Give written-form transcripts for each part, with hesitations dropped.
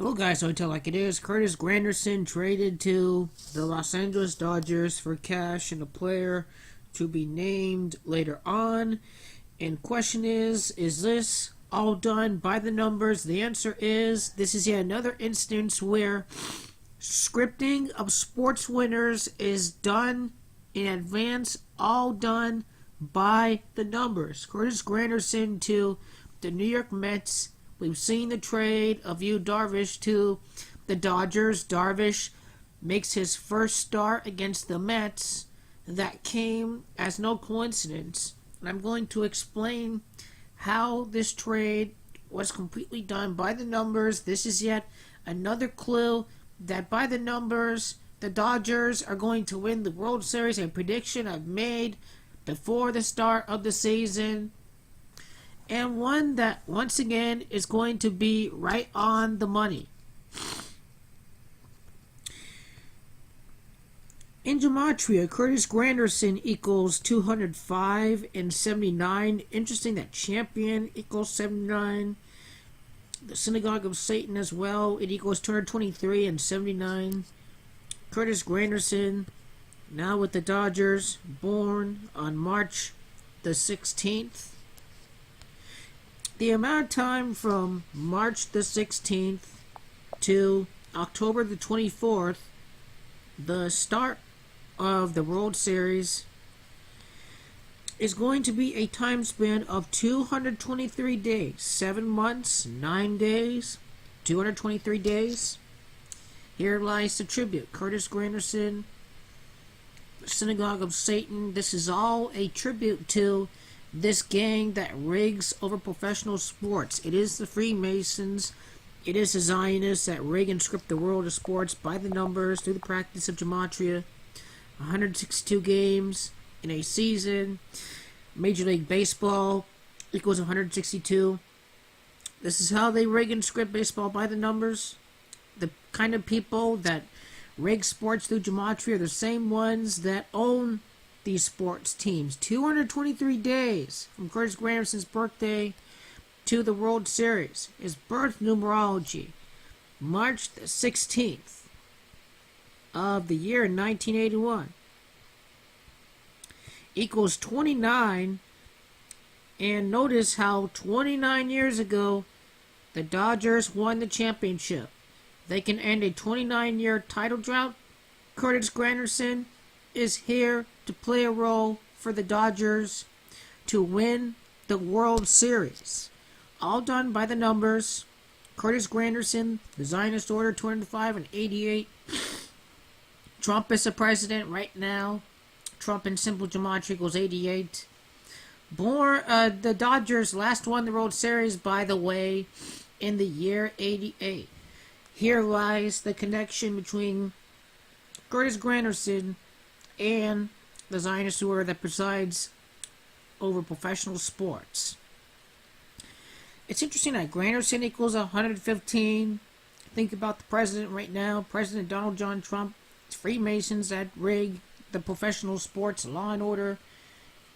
Hello guys, so I tell like it is. Curtis Granderson traded to the Los Angeles Dodgers for cash and a player to be named later on. And question is this all done by the numbers? The answer is this is yet another instance where scripting of sports winners is done in advance, all done by the numbers. Curtis Granderson to the New York Mets. We've seen the trade of Yu Darvish to the Dodgers. Darvish makes his first start against the Mets. That came as no coincidence. And I'm going to explain how this trade was completely done by the numbers. This is yet another clue that by the numbers, the Dodgers are going to win the World Series, a prediction I've made before the start of the season. And one that, once again, is going to be right on the money. In Gematria, Curtis Granderson equals 205 and 79. Interesting that champion equals 79. The Synagogue of Satan as well, it equals 223 and 79. Curtis Granderson, now with the Dodgers, born on March the 16th. The amount of time from March the 16th to October the 24th, the start of the World Series, is going to be a time span of 223 days. 7 months, 9 days, 223 days. Here lies the tribute. Curtis Granderson, Synagogue of Satan. This is all a tribute to this gang that rigs over professional sports. It is the Freemasons. It is the Zionists that rig and script the world of sports by the numbers through the practice of Gematria. 162 games in a season. Major League Baseball equals 162. This is how they rig and script baseball by the numbers. The kind of people that rig sports through Gematria are the same ones that own these sports teams. 223 days from Curtis Granderson's birthday to the World Series. His birth numerology, March the 16th of the year 1981, equals 29. And notice how 29 years ago the Dodgers won the championship. They can end a 29-year title drought. Curtis Granderson is here to play a role for the Dodgers to win the World Series. All done by the numbers. Curtis Granderson, the Zionist Order, 205 and 88. Trump is the president right now. Trump in simple gematria equals 88. The Dodgers last won the World Series, by the way, in the year 88. Here lies the connection between Curtis Granderson and the Zionist order that presides over professional sports. It's interesting that Granderson equals 115. Think about the president right now, President Donald John Trump. It's Freemasons that rig the professional sports, law and order,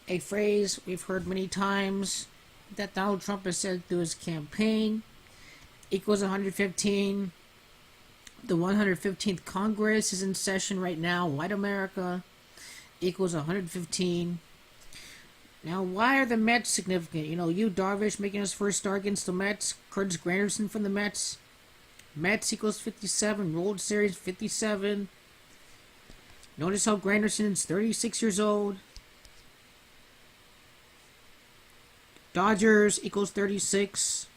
a phrase we've heard many times that Donald Trump has said through his campaign, equals 115. The 115th Congress is in session right now. White America equals 115. Now, why are the Mets significant? Yu Darvish making his first start against the Mets. Curtis Granderson from the Mets. Mets equals 57. World Series 57. Notice how Granderson's 36 years old. Dodgers equals 36.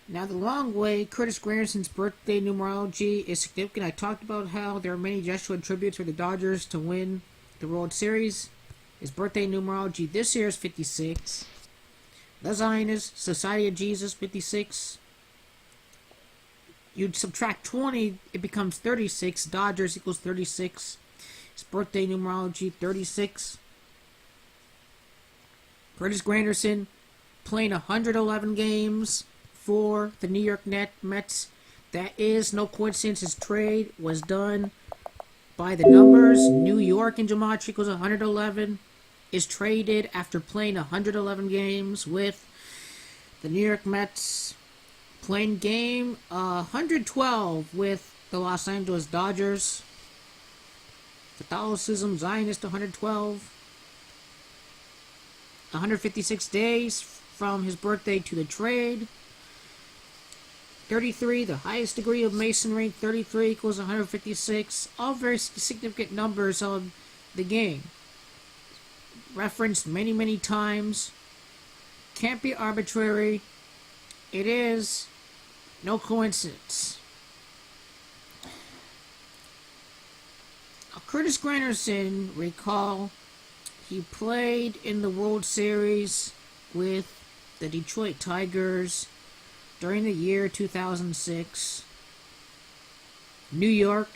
Now, the long way, Curtis Granderson's birthday numerology is significant. I talked about how there are many Jesuit tributes for the Dodgers to win the World Series. His birthday numerology this year is 56. The Zionist Society of Jesus, 56. You'd subtract 20, it becomes 36. Dodgers equals 36. His birthday numerology, 36. Curtis Granderson playing 111 games for the New York Mets. That is no coincidence. His trade was done by the numbers. New York in gematria equals 111. Is traded after playing 111 games with the New York Mets. Playing game 112 with the Los Angeles Dodgers. Catholicism, Zionist 112. 156 days from his birthday to the trade. 33, the highest degree of Masonry. 33 equals 156. All very significant numbers of the game. Referenced many, many times. Can't be arbitrary. It is no coincidence. Curtis Granderson, recall, he played in the World Series with the Detroit Tigers during the year 2006. New York,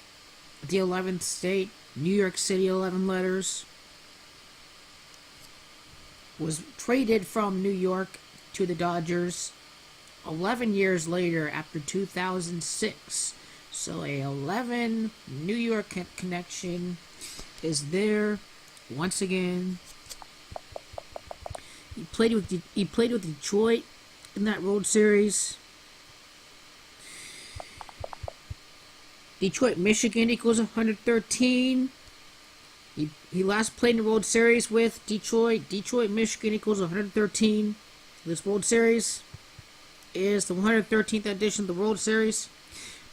the 11th state, New York City, 11 letters. Was traded from New York to the Dodgers 11 years later after 2006. So a 11 New York connection is there once again. He played with Detroit in that World Series. Detroit, Michigan equals 113. He last played in the World Series with Detroit. Detroit, Michigan equals 113. This World Series is the 113th edition of the World Series.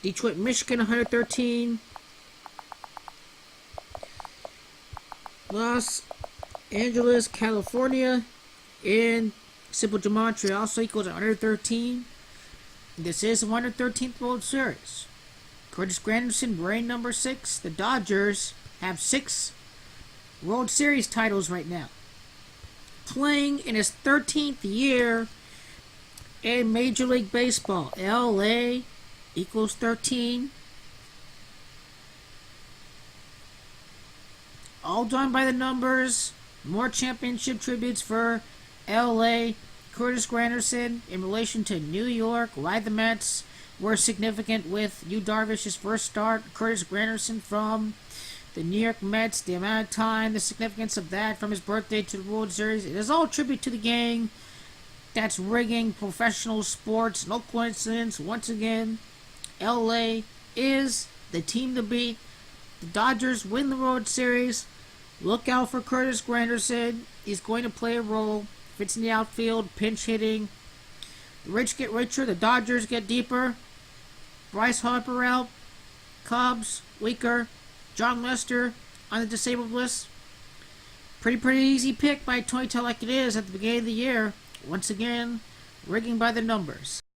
Detroit, Michigan, 113. Los Angeles, California, in simple gematria also equals 113. This is the 113th World Series. Curtis Granderson, reign number 6. The Dodgers have 6 World Series titles right now. Playing in his 13th year in Major League Baseball. LA equals 13. All done by the numbers. More championship tributes for LA. Curtis Granderson in relation to New York. Why the Mets were significant with Yu Darvish's first start. Curtis Granderson from the New York Mets. The amount of time, the significance of that from his birthday to the World Series. It is all tribute to the gang. That's rigging professional sports. No coincidence. Once again, LA is the team to beat. The Dodgers win the World Series. Look out for Curtis Granderson. He's going to play a role. Fits in the outfield, pinch hitting. The rich get richer. The Dodgers get deeper. Bryce Harper out. Cubs weaker. John Lester on the disabled list. Pretty easy pick by Tony Tell like it is at the beginning of the year. Once again, rigging by the numbers.